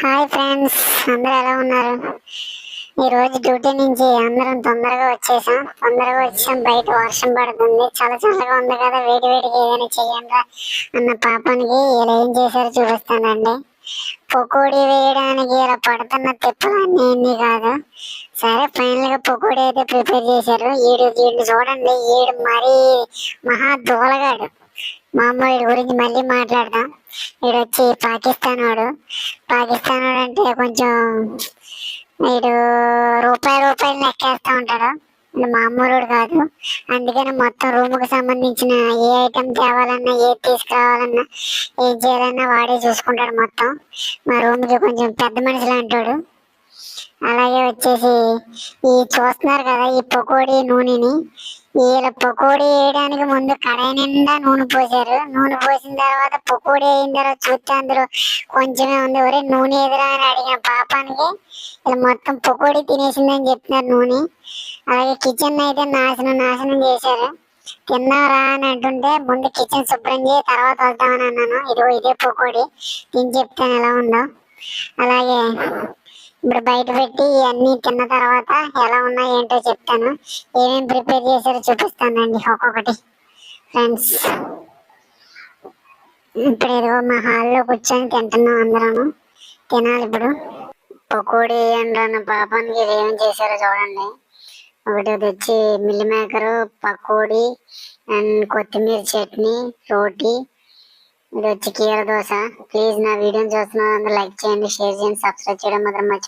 Hi friends, అందరూ ఎలా ఉన్నారు? ఈ రోజు డ్యూటీ నుంచి అందరం తొందరగా వచ్చాం. బయట వర్షం పడుతుంది, చాలా చల్లగా ఉంది కదా, వేడి వేడిగా ఏదైనా చెయ్యండి అన్న పాపానికి ఇలా ఏం చేశారో చూపిస్తానండి. పకోడీ వేయడానికి ఇలా పడుతున్న తిప్పలన్నీ ఇన్ని కాదు. సరే, ఫైనల్ గా పకోడీ అయితే ప్రిపేర్ చేశారు. ఈడు చూడండి, ఈడు మరీ మహా దూలగాడు. మామూలు వీడి గురించి మళ్ళీ మాట్లాడదాం. వీడు వచ్చి పాకిస్తాన్ వాడు అంటే కొంచెం వీడు రూపాయలు లెక్కేస్తూ ఉంటాడు. మామూలు కాదు. అందుకని మొత్తం రూమ్ కు సంబంధించిన ఏ ఐటెం తేవాలన్నా, ఏది తీసుకురావాలన్నా, ఏం చేయాలన్నా వాడే చూసుకుంటాడు మొత్తం. మా రూమ్ కి కొంచెం పెద్ద మనిషిలా అంటాడు. అలాగే వచ్చేసి ఈ చూస్తున్నారు కదా ఈ పకోడీ నూనెని, వీళ్ళ పకోడీ వేయడానికి ముందు కడాయి నిండా నూనె పోసారు. నూనె పోసిన తర్వాత పకోడీ అయిన తర్వాత చూస్తే అందరూ కొంచెమే ఉంది, ఒరే నూనె ఎదురా అని అడిగిన పాపానికి ఇలా మొత్తం పకోడీ తినేసిందని చెప్తున్నారు నూనె. అలాగే కిచెన్ అయితే నాశనం చేశారు. తిన్నారా అని అంటుంటే ముందు కిచెన్ శుభ్రం చేయి, తర్వాత వద్దామని అన్నాను. ఇదే పకోడీ తిని చెప్తాను ఎలా ఉందో. అలాగే ఇప్పుడు బయట పెట్టి అన్ని తిన్న తర్వాత ఎలా ఉన్నా ఏంటో చెప్తాను. ఏమేమి ప్రిపేర్ చేశారో చూపిస్తానండి ఒక్కొక్కటి. ఫ్రెండ్స్, ఇప్పుడు ఏదో మా హాల్లో కూర్చొని తింటున్నాం అందరం. తినాలి ఇప్పుడు. పకోడీ అంటాను పాపానికి ఏమేమి చేశారో చూడండి. ఒకటి తెచ్చి మిల్ మేకరు, పకోడీ అండ్ కొత్తిమీర చట్నీ, రోటీ. ఇది వచ్చి కీర దోశ. ప్లీజ్ నా వీడియోని చూస్తున్న లైక్ చేయండి, షేర్ చేయండి, సబ్స్క్రైబ్ చేయడం మాత్రం మర్చిపోకండి.